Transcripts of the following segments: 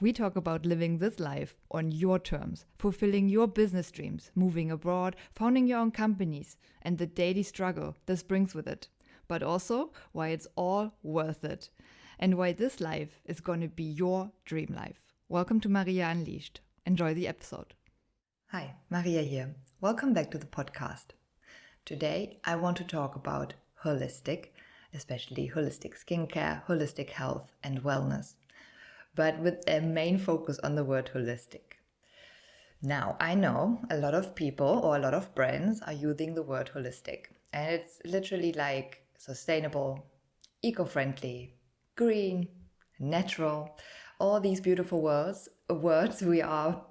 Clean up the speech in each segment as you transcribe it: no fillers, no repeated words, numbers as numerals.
We talk about living this life on your terms, fulfilling your business dreams, moving abroad, founding your own companies, and the daily struggle this brings with it. But also why it's all worth it, and why this life is going to be your dream life. Welcome to Maria Unleashed. Enjoy the episode. Hi, Maria here. Welcome back to the podcast. Today I want to talk about holistic, especially holistic skincare, holistic health and wellness, but with a main focus on the word holistic. Now, I know a lot of people or a lot of brands are using the word holistic, and it's literally like sustainable, eco-friendly, green, natural, all these beautiful words we are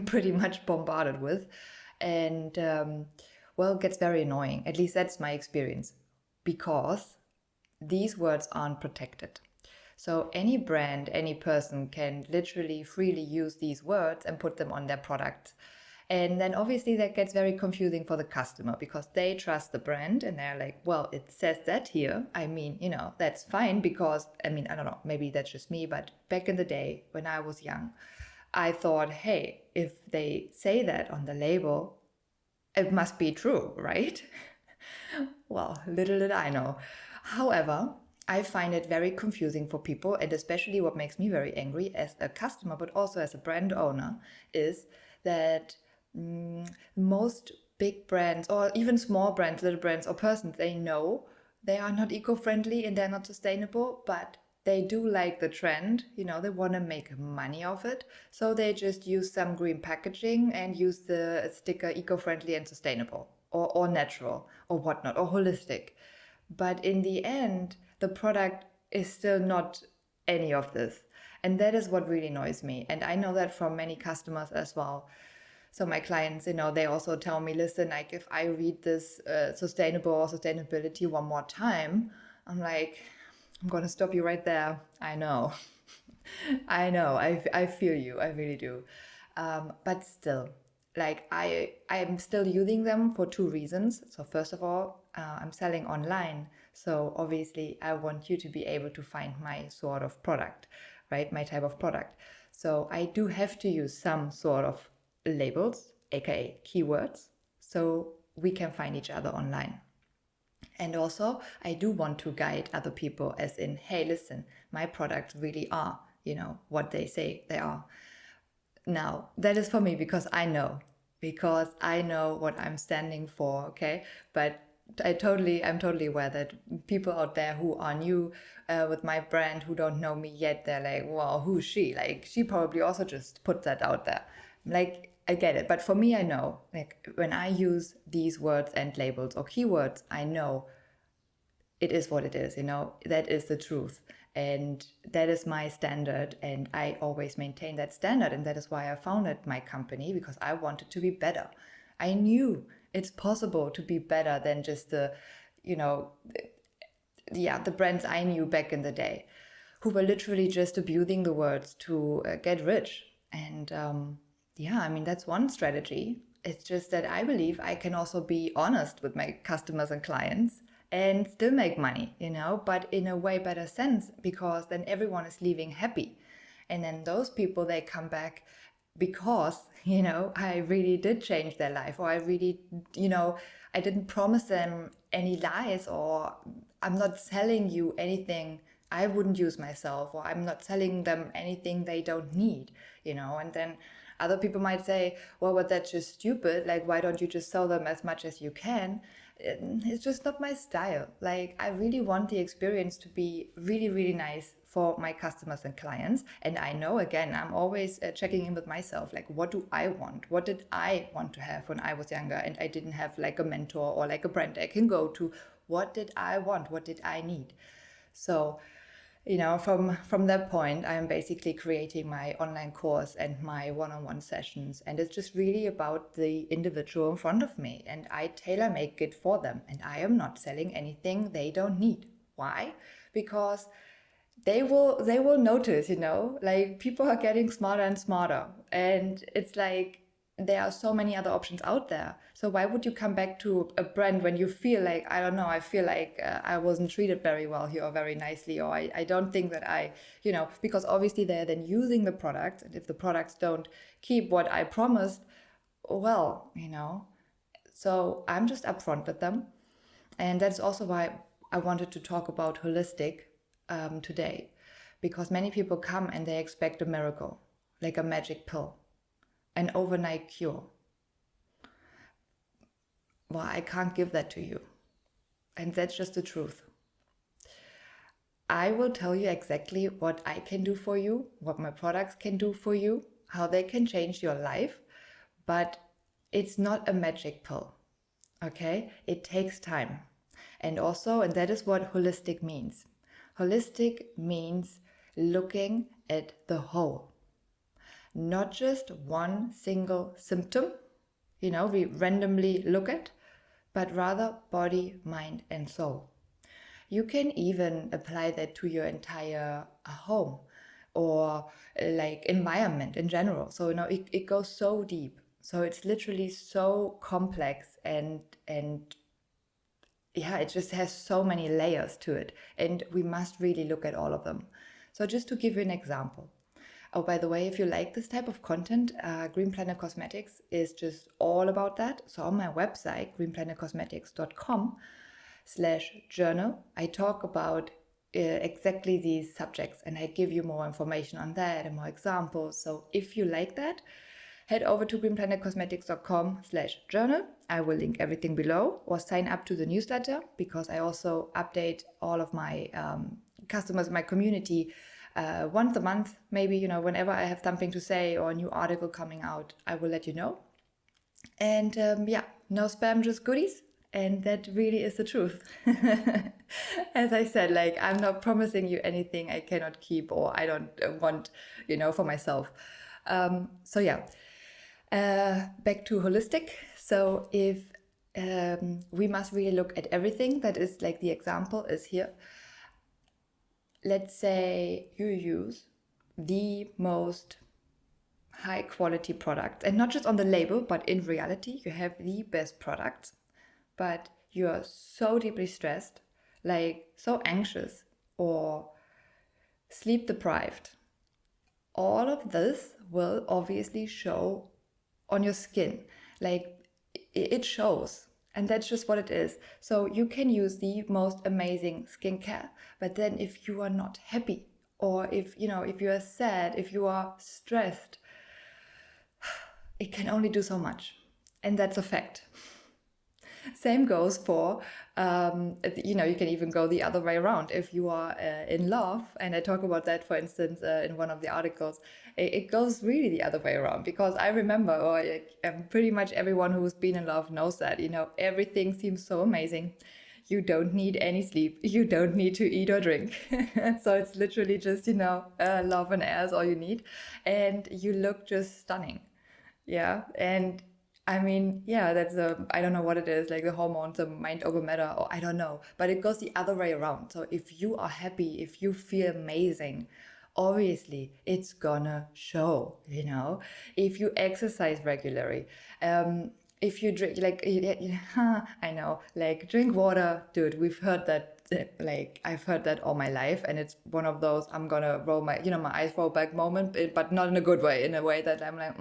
pretty much bombarded with, and it gets very annoying. At least that's my experience, because these words aren't protected. So any brand, any person can literally freely use these words and put them on their products. And then obviously that gets very confusing for the customer, because they trust the brand and they're like, well, it says that here. I mean, that's fine, because, I don't know, maybe that's just me, but back in the day when I was young, I thought, hey, if they say that on the label, it must be true, right? Well, little did I know. However, I find it very confusing for people, and especially what makes me very angry as a customer, but also as a brand owner, is that most big brands, or even small brands, little brands or persons, they know they are not eco-friendly and they're not sustainable, but they do like the trend. They want to make money off it, so they just use some green packaging and use the sticker eco-friendly and sustainable, or natural, or whatnot, or holistic. But in the end, the product is still not any of this. And that is what really annoys me. And I know that from many customers as well. So my clients, they also tell me, listen, like if I read this sustainable or sustainability one more time, I'm like, I'm going to stop you right there. I know. I know. I feel you. I really do. But still, like I'm still using them for two reasons. So first of all, I'm selling online. So obviously I want you to be able to find my sort of product, right? My type of product. So I do have to use some sort of labels, aka keywords, so we can find each other online. And also I do want to guide other people, as in, hey, listen, my products really are, what they say they are. Now, that is for me because I know what I'm standing for, okay? But I'm totally aware that people out there who are new with my brand, who don't know me yet, they're like, well, who's she? Like, she probably also just put that out there. Like, I get it. But for me, I know, like, when I use these words and labels or keywords, I know it is what it is, that is the truth. And that is my standard. And I always maintain that standard. And that is why I founded my company, because I wanted to be better. I knew it's possible to be better than just the brands I knew back in the day, who were literally just abusing the words to get rich. And that's one strategy. It's just that I believe I can also be honest with my customers and clients and still make money, but in a way better sense, because then everyone is leaving happy. And then those people, they come back because, I really did change their life, or I really, I didn't promise them any lies, or I'm not selling you anything I wouldn't use myself, or I'm not selling them anything they don't need, and then other people might say, well, but that's just stupid. Like, why don't you just sell them as much as you can? It's just not my style. Like, I really want the experience to be really, really nice for my customers and clients. And I know, again, I'm always checking in with myself. Like, what do I want? What did I want to have when I was younger and I didn't have like a mentor or like a brand I can go to? What did I want? What did I need? So, from that point, I'm basically creating my online course and my one-on-one sessions. And it's just really about the individual in front of me. And I tailor make it for them. And I am not selling anything they don't need. Why? Because they will notice, like, people are getting smarter and smarter. And it's like, there are so many other options out there. So why would you come back to a brand when you feel like, I don't know, I feel like I wasn't treated very well here or very nicely, or I don't think that because obviously they're then using the product, and if the products don't keep what I promised, well, so I'm just upfront with them. And that's also why I wanted to talk about holistic today, because many people come and they expect a miracle, like a magic pill, an overnight cure. Well, I can't give that to you. And that's just the truth. I will tell you exactly what I can do for you, what my products can do for you, how they can change your life, but it's not a magic pill, okay? It takes time. And that is what holistic means. Holistic means looking at the whole, not just one single symptom, we randomly look at, but rather body, mind, and soul. You can even apply that to your entire home or like environment in general. So, it goes so deep. So it's literally so complex and yeah, it just has so many layers to it. And we must really look at all of them. So just to give you an example. Oh, by the way, if you like this type of content, Green Planet Cosmetics is just all about that. So on my website, greenplanetcosmetics.com/journal, I talk about exactly these subjects, and I give you more information on that and more examples. So if you like that, head over to greenplanetcosmetics.com/journal. I will link everything below, or sign up to the newsletter, because I also update all of my customers, my community, once a month, maybe, whenever I have something to say or a new article coming out, I will let you know. And no spam, just goodies. And that really is the truth. As I said, like, I'm not promising you anything I cannot keep or I don't want, for myself. Back to holistic. So if we must really look at everything, that is like the example is here. Let's say you use the most high quality product, and not just on the label, but in reality, you have the best products, but you are so deeply stressed, like so anxious or sleep deprived. All of this will obviously show on your skin. Like, it shows. And that's just what it is. So you can use the most amazing skincare, but then if you are not happy, or if you are sad, if you are stressed, it can only do so much. And that's a fact. Same goes for, you can even go the other way around. If you are in love, and I talk about that, for instance, in one of the articles, it goes really the other way around, because I remember, or pretty much everyone who's been in love knows that, everything seems so amazing. You don't need any sleep. You don't need to eat or drink. So it's literally just, love and air is all you need. And you look just stunning. Yeah. And I mean, yeah, I don't know what it is, like the hormones, the mind over matter, or I don't know, but it goes the other way around. So if you are happy, if you feel amazing, obviously it's gonna show, if you exercise regularly, if you drink, like, I know, like, drink water, dude, we've heard that, like, I've heard that all my life, and it's one of those, I'm gonna roll my eyes roll back moment, but not in a good way, in a way that I'm like,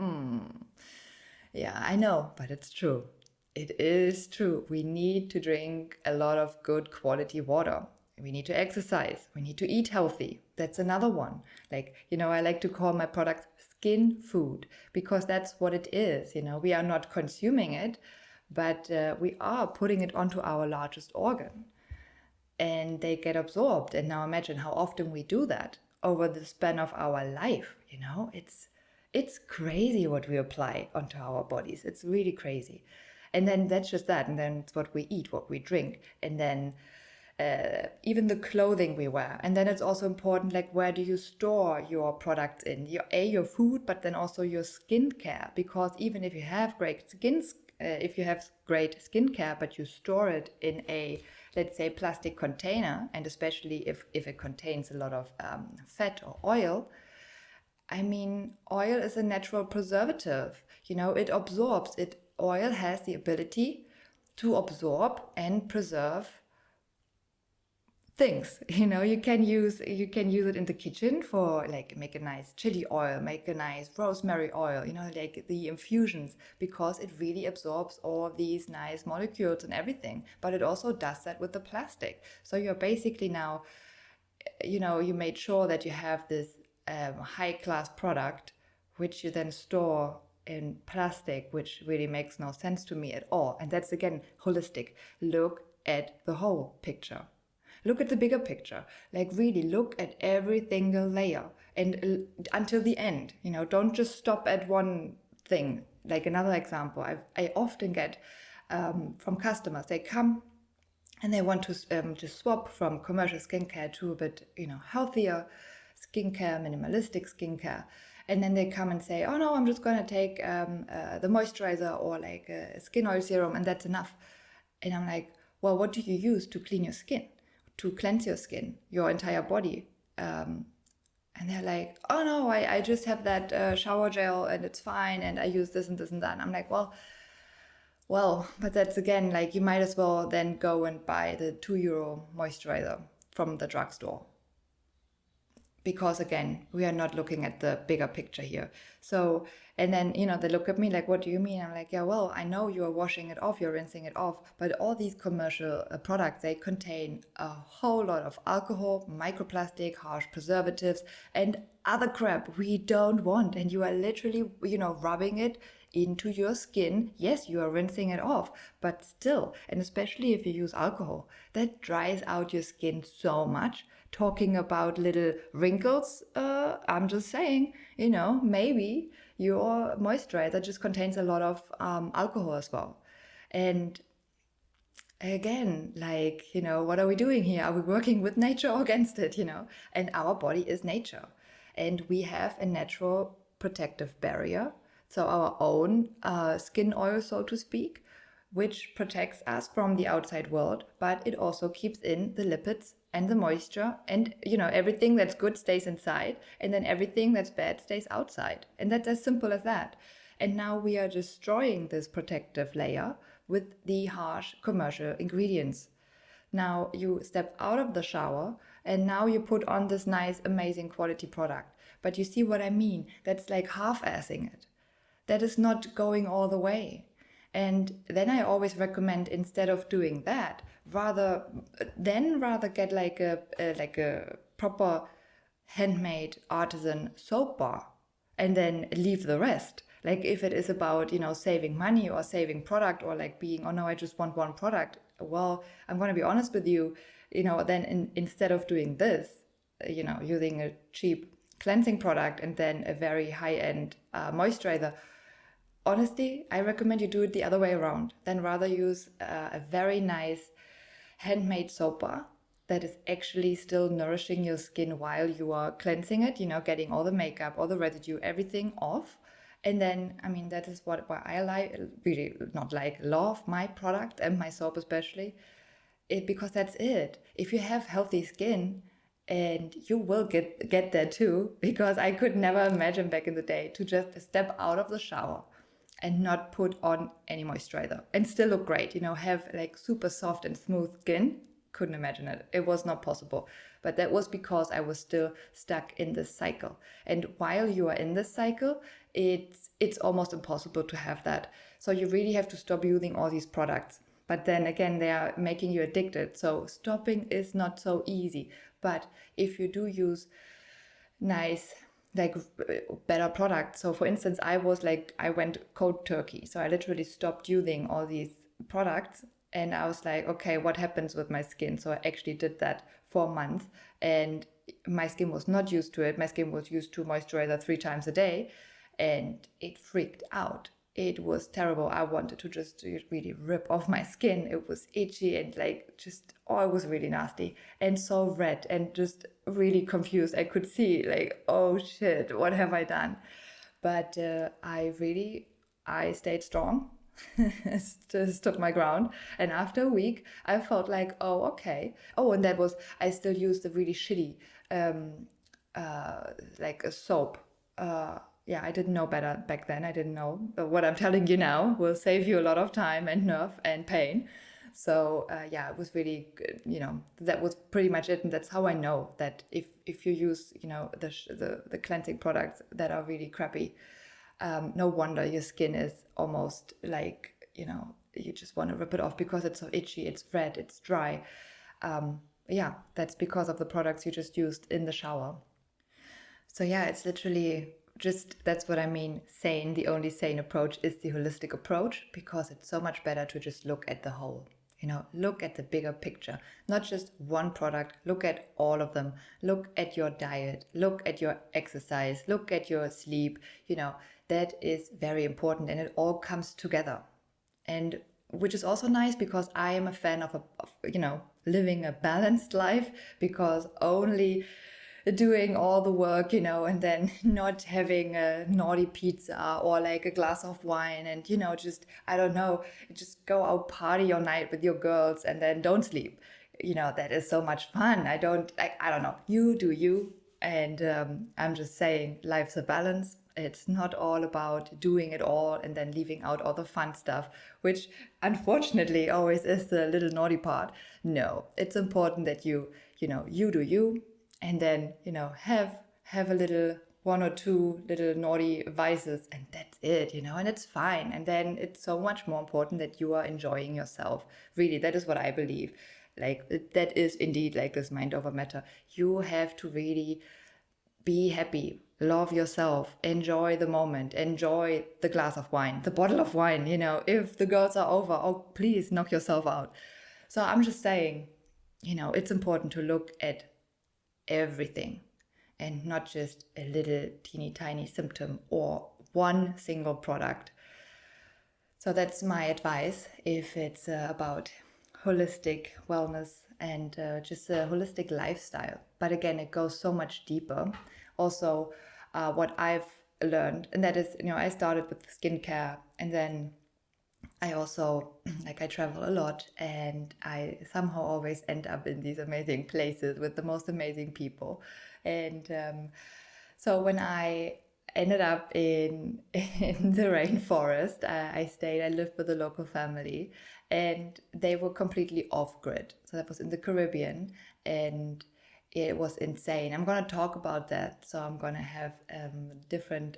yeah, I know, but it's true. It is true. We need to drink a lot of good quality water. We need to exercise. We need to eat healthy. That's another one. Like, I like to call my products skin food, because that's what it is. We are not consuming it, but we are putting it onto our largest organ, and they get absorbed. And now imagine how often we do that over the span of our life. It's crazy what we apply onto our bodies. It's really crazy. And then that's just that. And then it's what we eat, what we drink. And then even the clothing we wear. And then it's also important, like, where do you store your products in? Your food, but then also your skincare. Because even if you have great skincare, but you store it in a, let's say, plastic container, and especially if it contains a lot of fat or oil, I mean, oil is a natural preservative. It absorbs. Oil has the ability to absorb and preserve things. You can use it in the kitchen for like make a nice chili oil, make a nice rosemary oil, like the infusions, because it really absorbs all these nice molecules and everything. But it also does that with the plastic. So you're basically now, you made sure that you have this high class product which you then store in plastic, which really makes no sense to me at all. And that's again holistic. Look at the whole picture. Look at the bigger picture. Like really look at every single layer and until the end. Don't just stop at one thing. Like another example, I often get from customers. They come and they want to just swap from commercial skincare to a bit, healthier skincare, minimalistic skincare. And then they come and say, oh no, I'm just going to take the moisturizer or like a skin oil serum and that's enough. And I'm like, well, what do you use to clean your skin, to cleanse your skin, your entire body? And they're like, oh no, I just have that shower gel and it's fine. And I use this and this and that. And I'm like, well, but that's again, like you might as well then go and buy the €2 moisturizer from the drugstore. Because again, we are not looking at the bigger picture here. So, and then, they look at me like, what do you mean? I'm like, yeah, well, I know you are washing it off, you're rinsing it off, but all these commercial products, they contain a whole lot of alcohol, microplastic, harsh preservatives, and other crap we don't want. And you are literally, rubbing it into your skin. Yes, you are rinsing it off, but still, and especially if you use alcohol, that dries out your skin so much. Talking about little wrinkles, I'm just saying, maybe your moisturizer just contains a lot of alcohol as well. And again, like, what are we doing here? Are we working with nature or against it, And our body is nature. And we have a natural protective barrier. So our own skin oil, so to speak, which protects us from the outside world, but it also keeps in the lipids and the moisture, and everything that's good stays inside, and then everything that's bad stays outside. And that's as simple as that. And now we are destroying this protective layer with the harsh commercial ingredients. Now you step out of the shower and now you put on this nice, amazing quality product. But you see what I mean? That's like half-assing it. That is not going all the way. And then I always recommend, instead of doing that, rather get like a proper handmade artisan soap bar and then leave the rest. Like if it is about, saving money or saving product, or like being, oh no, I just want one product. Well, I'm going to be honest with you, then instead of doing this, using a cheap cleansing product and then a very high-end moisturizer, honestly, I recommend you do it the other way around. Then rather use a very nice handmade soap bar that is actually still nourishing your skin while you are cleansing it, getting all the makeup, all the residue, everything off. And then, that is what I like, really not like, love my product and my soap especially, because that's it. If you have healthy skin, and you will get there too, because I could never imagine back in the day to just step out of the shower and not put on any moisturizer and still look great, have like super soft and smooth skin. Couldn't imagine it. It was not possible. But that was because I was still stuck in this cycle. And while you are in this cycle, it's almost impossible to have that. So you really have to stop using all these products. But then again, they are making you addicted. So stopping is not so easy. But if you do use nice, like better products. So for instance, I went cold turkey. So I literally stopped using all these products, and I was like, okay, what happens with my skin? So I actually did that for a month, and my skin was not used to it. My skin was used to moisturizer 3 times a day, and it freaked out. It was terrible. I wanted to just really rip off my skin. It was itchy and it was really nasty and so red and just really confused. I could see oh shit, what have I done? But I stayed strong, stood my ground. And after a week, I felt like, oh, okay. Oh, and I still used the really shitty, like a soap yeah, I didn't know better back then. I didn't know. But what I'm telling you now will save you a lot of time and nerve and pain. So yeah, it was really good. That was pretty much it, and that's how I know that if you use the cleansing products that are really crappy, no wonder your skin is almost like you just want to rip it off because it's so itchy, it's red, it's dry. Yeah, that's because of the products you just used in the shower. So yeah, it's literally just, that's what I mean. Sane, the only sane approach is the holistic approach, because it's so much better to just look at the whole. Look at the bigger picture, not just one product. Look at all of them. Look at your diet, look at your exercise, look at your sleep. That is very important, and it all comes together. And which is also nice, because I am a fan of living a balanced life, because only doing all the work, and then not having a naughty pizza or like a glass of wine and, just, I don't know, just go out party all night with your girls and then don't sleep. That is so much fun. I don't know. You do you. And I'm just saying, life's a balance. It's not all about doing it all and then leaving out all the fun stuff, which unfortunately always is the little naughty part. No, it's important that you do you, and then have a little one or two little naughty vices, and that's it, and it's fine. And then it's so much more important that you are enjoying yourself. Really, that is what I believe. Like, that is indeed like this mind over matter. You have to really be happy, love yourself, enjoy the moment, enjoy the glass of wine, the bottle of wine. If the girls are over, oh, please knock yourself out. So I'm just saying, it's important to look at everything and not just a little teeny tiny symptom or one single product. So that's my advice if it's about holistic wellness and just a holistic lifestyle. But again, it goes so much deeper. Also, what I've learned, and that is, I started with skincare, and then I also, I travel a lot, and I somehow always end up in these amazing places with the most amazing people. And so when I ended up in in the rainforest, I lived with a local family, and they were completely off grid. So that was in the Caribbean, and it was insane. I'm going to talk about that. So I'm going to have different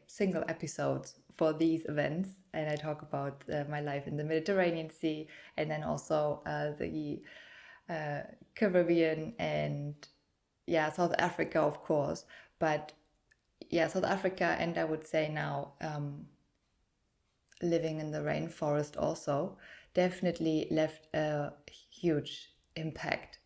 single episodes for these events, and I talk about my life in the Mediterranean Sea, and then also the Caribbean, and yeah, South Africa, of course. But yeah, South Africa, and I would say now living in the rainforest also definitely left a huge impact,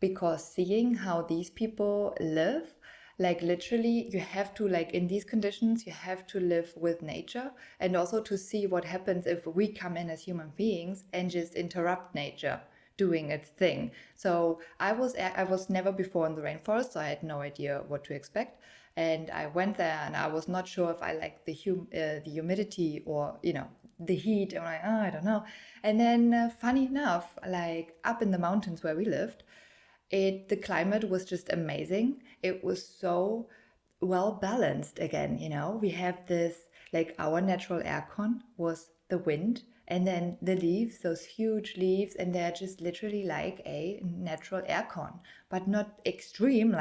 because seeing how these people live, literally you have to, in these conditions, you have to live with nature, and also to see what happens if we come in as human beings and just interrupt nature doing its thing. So I was never before in the rainforest, so I had no idea what to expect. And I went there, and I was not sure if I liked the humidity or the heat. I'm like, oh, I don't know. And then funny enough, up in the mountains where we lived, the climate was just amazing. It was so well balanced again. We have this, our natural aircon was the wind, and then the leaves, those huge leaves, and they're just literally like a natural aircon, but not extreme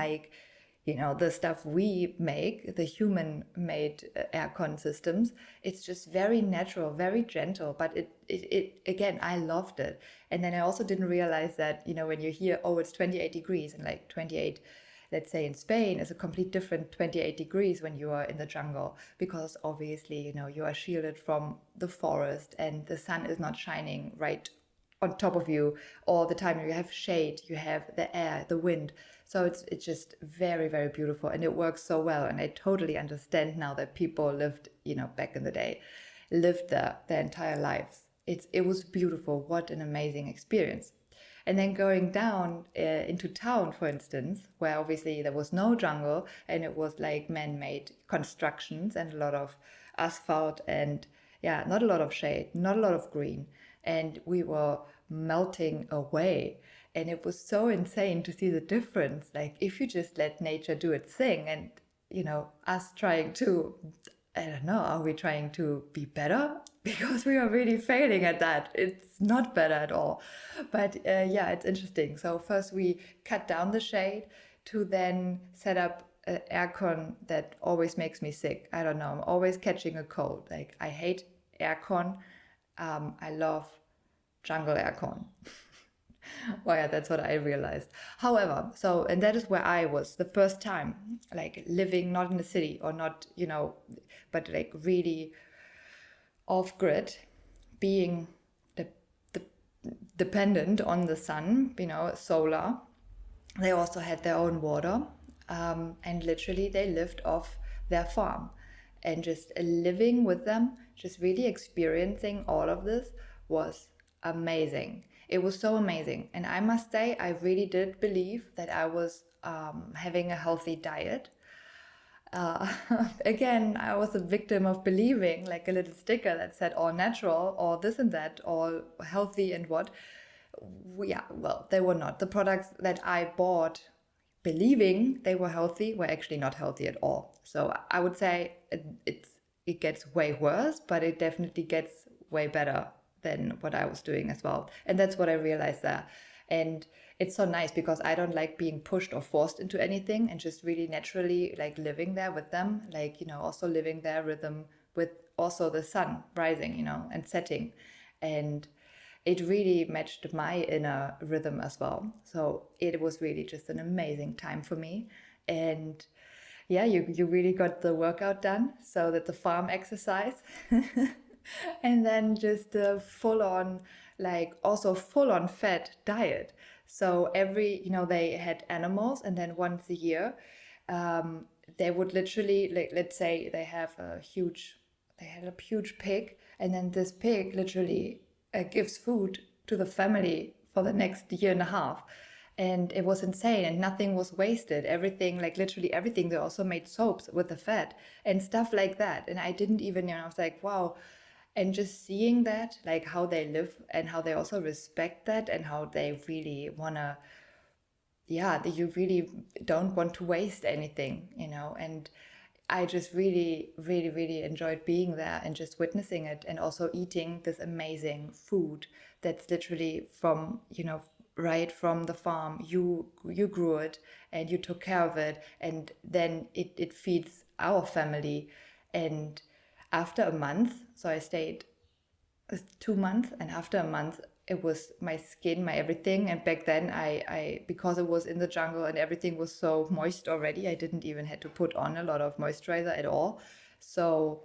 the stuff we make, the human made aircon systems. It's just very natural, very gentle, but it again, I loved it. And then I also didn't realize that, when you hear, oh, it's 28 degrees, and 28, let's say in Spain, is a complete different 28 degrees when you are in the jungle, because obviously, you are shielded from the forest, and the sun is not shining right on top of you all the time. You have shade, you have the air, the wind. So it's just very, very beautiful, and it works so well. And I totally understand now that people lived, back in the day, lived there their entire lives. It was beautiful. What an amazing experience. And then going down into town, for instance, where obviously there was no jungle, and it was man-made constructions and a lot of asphalt, and yeah, not a lot of shade, not a lot of green. And we were melting away. And it was so insane to see the difference. If you just let nature do its thing, and us trying to, I don't know, are we trying to be better? Because we are really failing at that. It's not better at all. But it's interesting. So first we cut down the shade to then set up an aircon that always makes me sick. I don't know. I'm always catching a cold. Like, I hate aircon. I love jungle aircon. Well, yeah, that's what I realized. However, and that is where I was the first time, like living not in the city or not, but like really off grid, being the dependent on the sun, solar. They also had their own water, and literally they lived off their farm. And just living with them, just really experiencing all of this was amazing. It was so amazing. And I must say, I really did believe that I was having a healthy diet. Again, I was a victim of believing, like a little sticker that said all natural, or this and that, all healthy and what. Yeah, well, they were not. The products that I bought believing they were healthy were actually not healthy at all. So I would say it gets way worse, but it definitely gets way better than what I was doing as well. And that's what I realized there. And it's so nice because I don't like being pushed or forced into anything, and just really naturally like living there with them, like, also living their rhythm with also the sun rising, and setting. And it really matched my inner rhythm as well. So it was really just an amazing time for me. And yeah, you really got the workout done, so that the farm exercise. And then just the full on fat diet. So they had animals, and then once a year, they would literally, like, let's say they had a huge pig, and then this pig literally gives food to the family for the next year and a half. And it was insane, and nothing was wasted. Everything, like literally everything. They also made soaps with the fat and stuff like that. And I didn't even, I was like, wow. And just seeing that, like how they live and how they also respect that, and how they really want to, you really don't want to waste anything, and I just really, really, really enjoyed being there and just witnessing it, and also eating this amazing food that's literally from, right from the farm. You grew it and you took care of it, and then it feeds our family. And after a month, so I stayed 2 months, and after a month it was my skin, my everything. And back then I because it was in the jungle and everything was so moist already, I didn't even had to put on a lot of moisturizer at all. So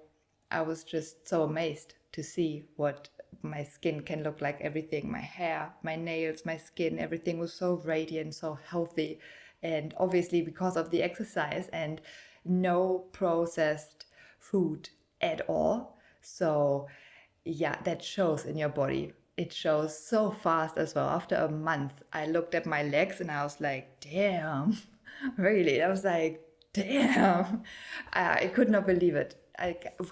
I was just so amazed to see what my skin can look like. Everything, my hair, my nails, my skin, everything was so radiant, so healthy. And obviously because of the exercise and no processed food at all. So yeah, that shows in your body. It shows so fast as well. After a month, I looked at my legs and I was like, damn, really? I was like, damn. I could not believe it.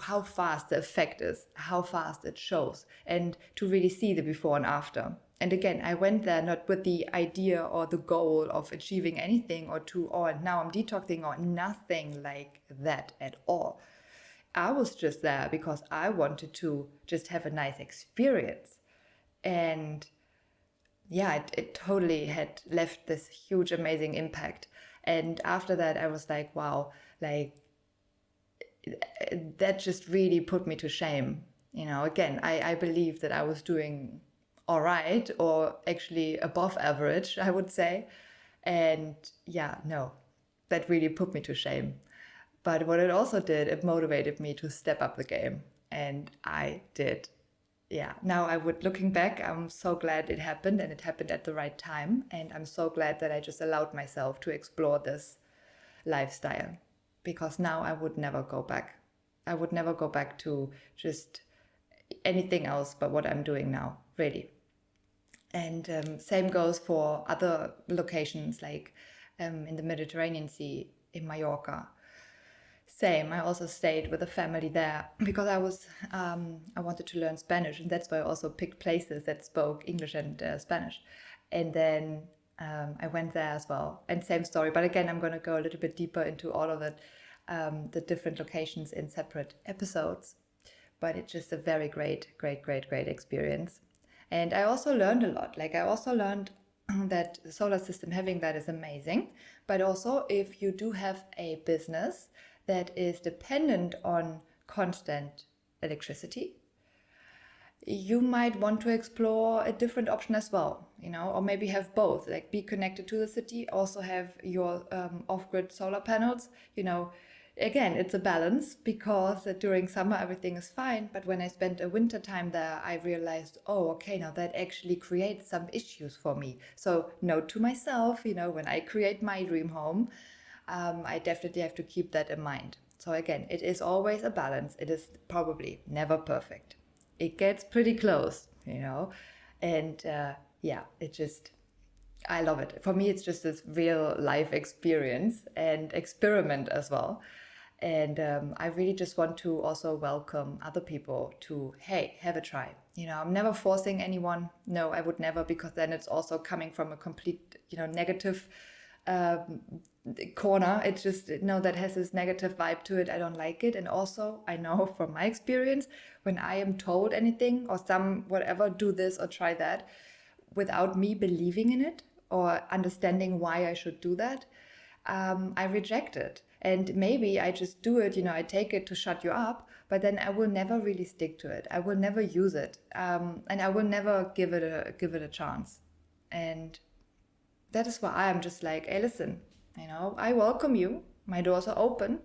How fast the effect is, how fast it shows, and to really see the before and after. And again, I went there not with the idea or the goal of achieving anything or now I'm detoxing or nothing like that at all. I was just there because I wanted to just have a nice experience. And yeah, it totally had left this huge, amazing impact. And after that, I was like, wow, like that just really put me to shame. Again, I believe that I was doing all right, or actually above average, I would say. And yeah, no, that really put me to shame. But what it also did, it motivated me to step up the game. And I did. Yeah, now looking back, I'm so glad it happened, and it happened at the right time. And I'm so glad that I just allowed myself to explore this lifestyle, because now I would never go back. I would never go back to just anything else but what I'm doing now, really. And same goes for other locations, like in the Mediterranean Sea, in Mallorca. Same, I also stayed with a family there because I wanted to learn Spanish, and that's why I also picked places that spoke English and Spanish. And then I went there as well, and same story. But again, I'm going to go a little bit deeper into all of it the different locations in separate episodes. But it's just a very great experience. And I also learned a lot. Like I also learned that the solar system, having that is amazing. But also if you do have a business that is dependent on constant electricity, you might want to explore a different option as well, or maybe have both, like be connected to the city, also have your off-grid solar panels. Again, it's a balance, because during summer everything is fine, but when I spent a winter time there, I realized, oh, okay, now that actually creates some issues for me. So note to myself, when I create my dream home, I definitely have to keep that in mind. So again, it is always a balance. It is probably never perfect. It gets pretty close, and I love it. For me, it's just this real life experience and experiment as well. And I really just want to also welcome other people to, hey, have a try. I'm never forcing anyone. No, I would never, because then it's also coming from a complete, negative corner. It's just, that has this negative vibe to it. I don't like it. And also, I know from my experience, when I am told anything or whatever, do this or try that, without me believing in it or understanding why I should do that, I reject it. And maybe I just do it, I take it to shut you up, but then I will never really stick to it. I will never use it. And I will never give it a chance. And that is why I'm just like, hey, listen, I welcome you. My doors are open.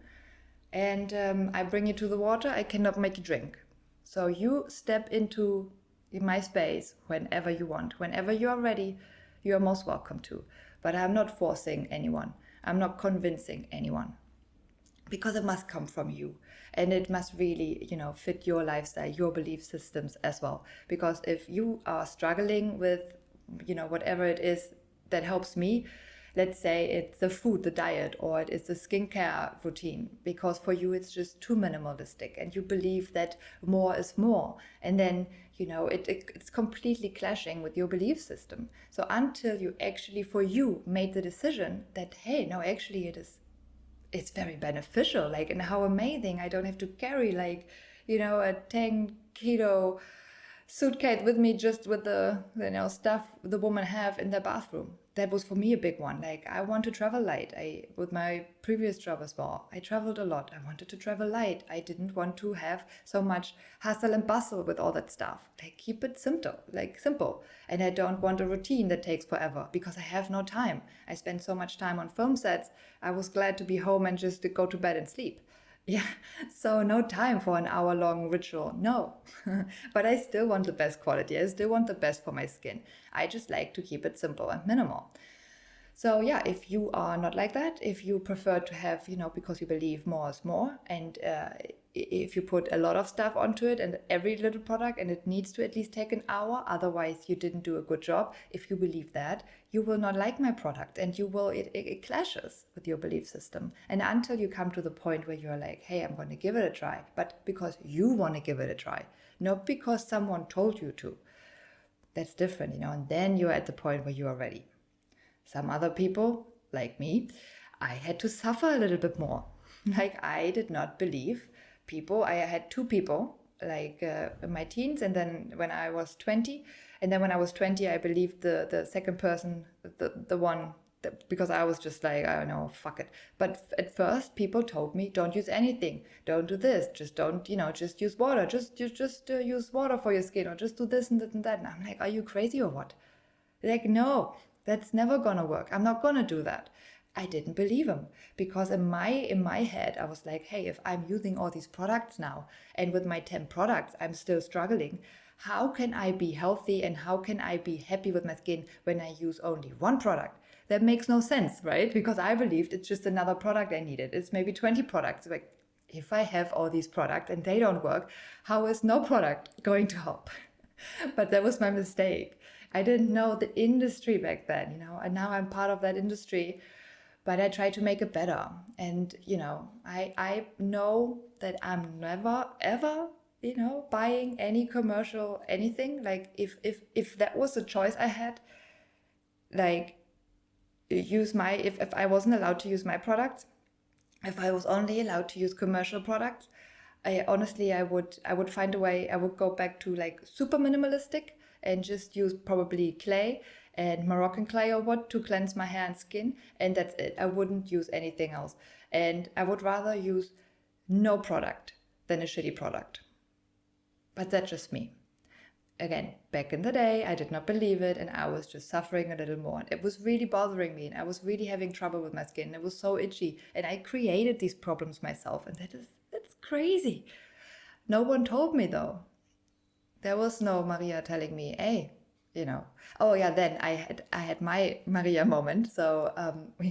And I bring you to the water. I cannot make you drink. So you step into my space whenever you want. Whenever you are ready, you are most welcome to. But I'm not forcing anyone. I'm not convincing anyone. Because it must come from you. And it must really, fit your lifestyle, your belief systems as well. Because if you are struggling with, whatever it is that helps me, let's say it's the food, the diet, or it is the skincare routine, because for you it's just too minimalistic and you believe that more is more. And then, it's completely clashing with your belief system. So until you actually, for you, made the decision that, hey, no, actually it's very beneficial, like, and how amazing, I don't have to carry a 10-kilo suitcase with me just with the stuff the women have in their bathroom. That was for me a big one. Like, I want to travel light. With my previous job as well, I traveled a lot. I wanted to travel light. I didn't want to have so much hustle and bustle with all that stuff. Like, keep it simple. And I don't want a routine that takes forever, because I have no time. I spend so much time on film sets. I was glad to be home and just to go to bed and sleep. Yeah, so no time for an hour-long ritual, no. But I still want the best quality. I still want the best for my skin. I just like to keep it simple and minimal. So yeah, if you are not like that, if you prefer to have, because you believe more is more, and if you put a lot of stuff onto it and every little product, and it needs to at least take an hour, otherwise you didn't do a good job. If you believe that, you will not like my product, and it clashes with your belief system. And until you come to the point where you're like, hey, I'm going to give it a try, but because you want to give it a try, not because someone told you to. That's different, and then you're at the point where you are ready. Some other people, like me, I had to suffer a little bit more. Like, I did not believe people. I had two people, in my teens, and then when I was 20. And then when I was 20, I believed the second person, the one, because I was just like, I don't know, fuck it. But at first, people told me, don't use anything. Don't do this. Just don't, just use water. Just use water for your skin, or just do this and that and that. And I'm like, are you crazy or what? Like, no. That's never gonna work. I'm not gonna do that. I didn't believe him, because in my head I was like, hey, if I'm using all these products now, and with my 10 products I'm still struggling, how can I be healthy and how can I be happy with my skin when I use only one product? That makes no sense, right? Because I believed it's just another product I needed. It's maybe 20 products. Like, if I have all these products and they don't work, how is no product going to help? But that was my mistake. I didn't know the industry back then, and now I'm part of that industry, but I try to make it better. And, I know that I'm never, ever, buying any commercial anything. Like, if that was a choice I had, like, if I wasn't allowed to use my products, If I was only allowed to use commercial products, I would find a way. I would go back to like super minimalistic and just use probably clay and Moroccan clay or what to cleanse my hair and skin, and that's it. I wouldn't use anything else, and I would rather use no product than a shitty product. But that's just me. Again, back in the day, I did not believe it, and I was just suffering a little more. It was really bothering me, and I was really having trouble with my skin. It was so itchy, and I created these problems myself, and that's crazy. No one told me though. There was no Maria telling me, hey, Oh yeah, then I had my Maria moment. So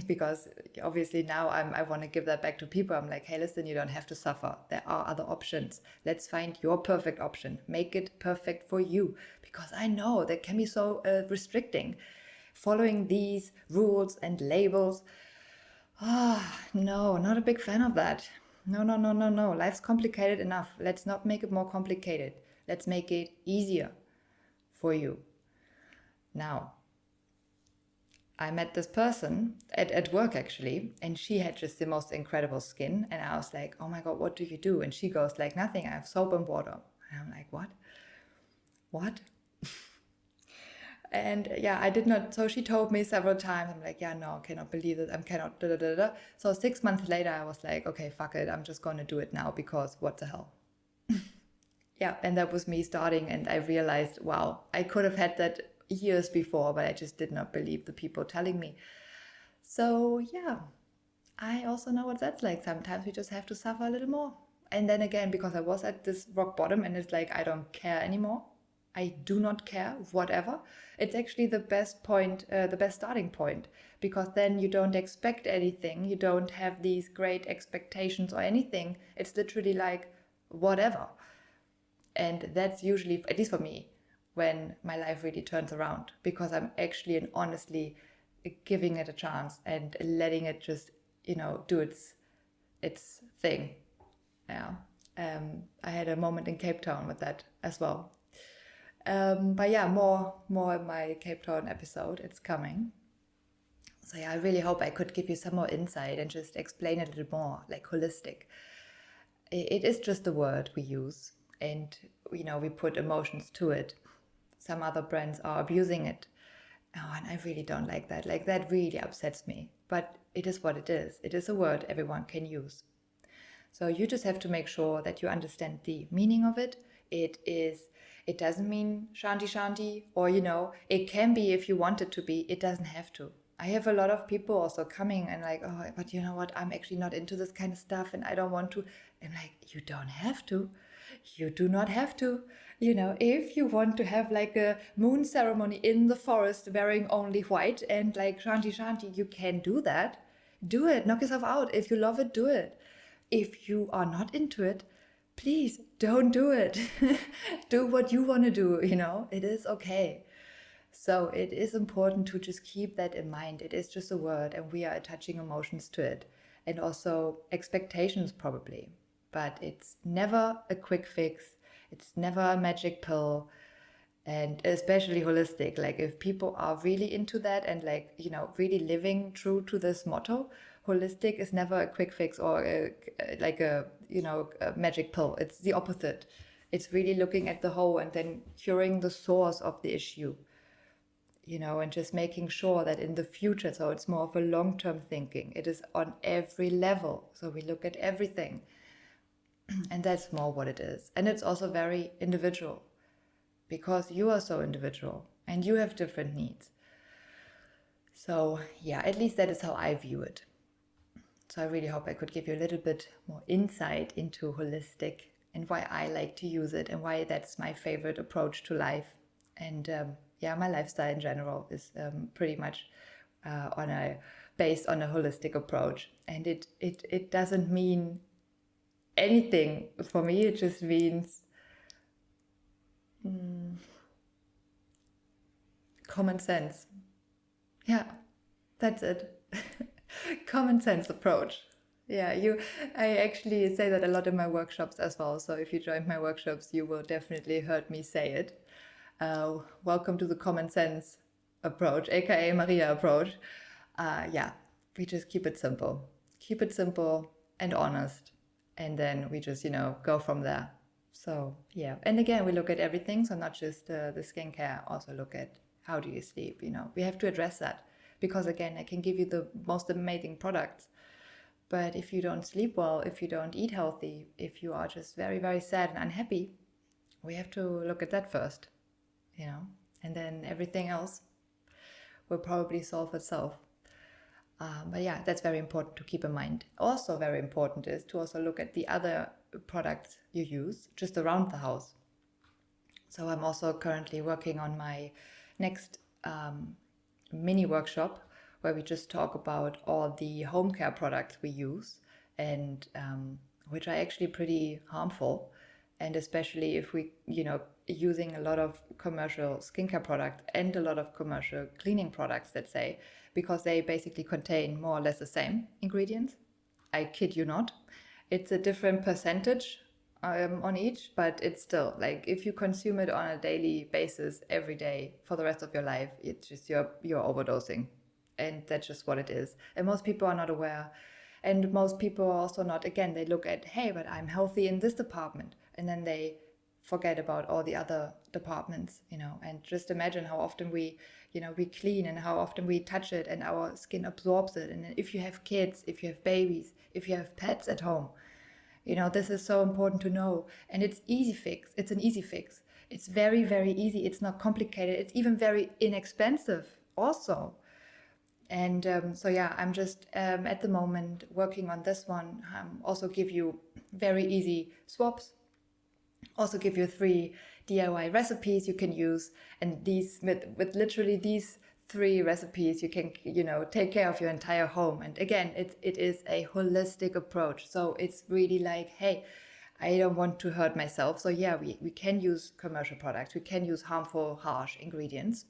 because obviously now I want to give that back to people. I'm like, hey, listen, you don't have to suffer. There are other options. Let's find your perfect option. Make it perfect for you. Because I know that can be so restricting. Following these rules and labels. No, not a big fan of that. No, no, no, no, no. Life's complicated enough. Let's not make it more complicated. Let's make it easier for you. Now, I met this person at work actually, and she had just the most incredible skin. And I was like, oh my God, what do you do? And she goes like, nothing, I have soap and water. And I'm like, what? What? And yeah, I did not. So she told me several times. I'm like, yeah, no, cannot believe it. I cannot. Da, da, da, da. So 6 months later, I was like, okay, fuck it. I'm just going to do it now because what the hell? Yeah. And that was me starting. And I realized, wow, I could have had that years before, but I just did not believe the people telling me. So yeah, I also know what that's like. Sometimes we just have to suffer a little more. And then again, because I was at this rock bottom and it's like, I don't care anymore. I do not care, whatever. It's actually the best point, the best starting point, because then you don't expect anything. You don't have these great expectations or anything. It's literally like whatever. And that's usually, at least for me, when my life really turns around, because I'm actually and honestly giving it a chance and letting it just, do its thing. Yeah. I had a moment in Cape Town with that as well. But yeah, more in my Cape Town episode. It's coming. So yeah, I really hope I could give you some more insight and just explain it a little more, like holistic. It is just a word we use, and we put emotions to it. Some other brands are abusing it. Oh, and I really don't like that. Like, that really upsets me. But it is what it is. It is a word everyone can use. So you just have to make sure that you understand the meaning of it. It doesn't mean shanti shanti, or, it can be if you want it to be. It doesn't have to. I have a lot of people also coming and like, oh, but you know what? I'm actually not into this kind of stuff and I don't want to. I'm like, you don't have to. You do not have to. If you want to have like a moon ceremony in the forest wearing only white and like shanti shanti, you can do that. Do it. Knock yourself out. If you love it, do it. If you are not into it, please don't do it. Do what you want to do, It is okay. So it is important to just keep that in mind. It is just a word and we are attaching emotions to it. And also expectations probably. But it's never a quick fix. It's never a magic pill. And especially holistic. Like, if people are really into that and like, really living true to this motto, holistic is never a quick fix or a magic pill. It's the opposite. It's really looking at the whole and then curing the source of the issue, and just making sure that in the future, so it's more of a long-term thinking. It is on every level. So we look at everything. And that's more what it is. And it's also very individual, because you are so individual and you have different needs. So yeah, at least that is how I view it. So I really hope I could give you a little bit more insight into holistic and why I like to use it and why that's my favorite approach to life. And my lifestyle in general is pretty much based on a holistic approach. And it doesn't mean anything for me. It just means common sense. Yeah, that's it. Common sense approach. Yeah, I actually say that a lot in my workshops as well. So if you joined my workshops, you will definitely heard me say it. Welcome to the common sense approach, aka Maria approach. We just keep it simple. Keep it simple and honest. And then we just, go from there. So, yeah. And again, we look at everything. So not just the skincare, also look at how do you sleep, We have to address that because, again, I can give you the most amazing products. But if you don't sleep well, if you don't eat healthy, if you are just very, very sad and unhappy, we have to look at that first, and then everything else will probably solve itself. But yeah, that's very important to keep in mind. Also very important is to also look at the other products you use just around the house. So I'm also currently working on my next mini workshop where we just talk about all the home care products we use and which are actually pretty harmful. And especially if we, using a lot of commercial skincare products and a lot of commercial cleaning products, let's say, because they basically contain more or less the same ingredients. I kid you not. It's a different percentage on each, but it's still like if you consume it on a daily basis every day for the rest of your life, it's just you're overdosing. And that's just what it is. And most people are not aware. And most people are also not, again, they look at, hey, but I'm healthy in this department. And then they forget about all the other departments, and just imagine how often we clean and how often we touch it and our skin absorbs it. And if you have kids, if you have babies, if you have pets at home, this is so important to know. And it's easy fix. It's an easy fix. It's very, very easy. It's not complicated. It's even very inexpensive also. And so yeah, I'm just at the moment working on this one. Also give you very easy swaps. Also give you 3 DIY recipes you can use. And these with literally these 3 recipes, you can take care of your entire home. And again, it is a holistic approach. So it's really like, hey, I don't want to hurt myself. So yeah, we can use commercial products. We can use harmful, harsh ingredients.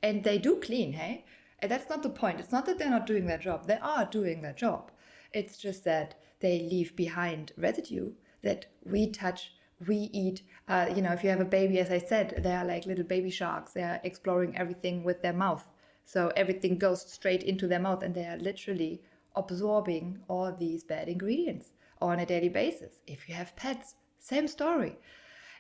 And they do clean, hey? And that's not the point. It's not that they're not doing their job. They are doing their job. It's just that they leave behind residue that we touch, we eat. If you have a baby, as I said, they are like little baby sharks. They are exploring everything with their mouth. So everything goes straight into their mouth and they are literally absorbing all these bad ingredients on a daily basis. If you have pets, same story.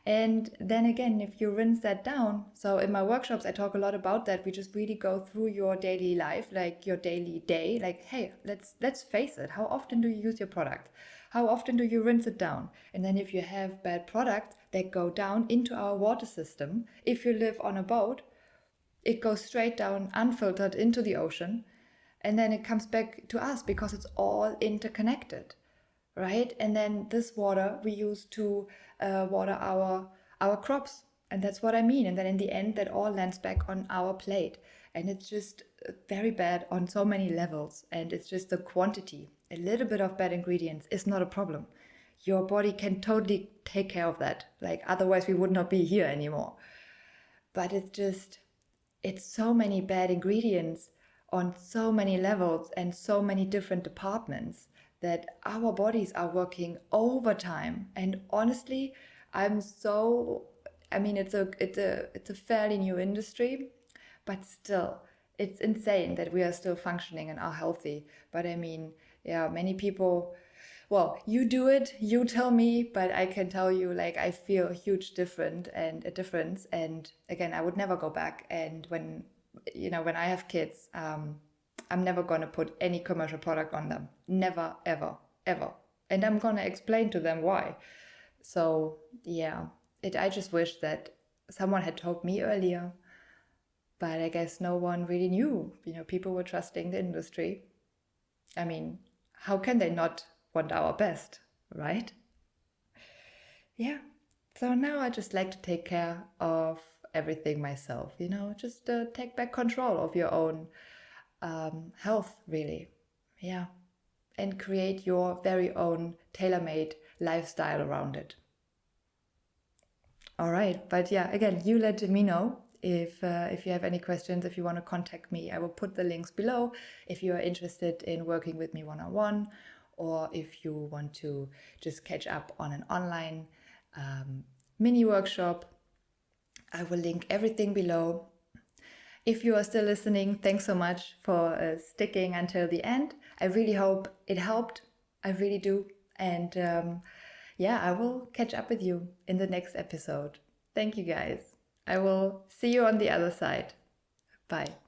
And then again, if you rinse that down, so in my workshops, I talk a lot about that. We just really go through your daily life, like your daily day, like, hey, let's face it. How often do you use your product? How often do you rinse it down? And then if you have bad products that go down into our water system, if you live on a boat, it goes straight down unfiltered into the ocean. And then it comes back to us because it's all interconnected. Right? And then this water we use to water our crops. And that's what I mean. And then in the end, that all lands back on our plate. And it's just very bad on so many levels. And it's just the quantity. A little bit of bad ingredients is not a problem. Your body can totally take care of that. Like otherwise we would not be here anymore. But it's so many bad ingredients on so many levels and so many different departments that our bodies are working overtime. And honestly, it's a fairly new industry, but still, it's insane that we are still functioning and are healthy. But many people, well, you do it, you tell me, but I can tell you, like, I feel a huge difference. And again, I would never go back. And when I have kids, I'm never going to put any commercial product on them. Never, ever, ever. And I'm going to explain to them why. So, yeah, I just wish that someone had told me earlier. But I guess no one really knew. People were trusting the industry. How can they not want our best, right? Yeah. So now I just like to take care of everything myself, just take back control of your own health, really. Yeah. And create your very own tailor-made lifestyle around it. All right. But yeah, again, you let me know if you have any questions, if you want to contact me. I will put the links below if you are interested in working with me one-on-one, or if you want to just catch up on an online mini workshop. I will link everything below. If you are still listening, thanks so much for sticking until the end. I really hope it helped. I really do. And yeah, I will catch up with you in the next episode. Thank you guys. I will see you on the other side. Bye.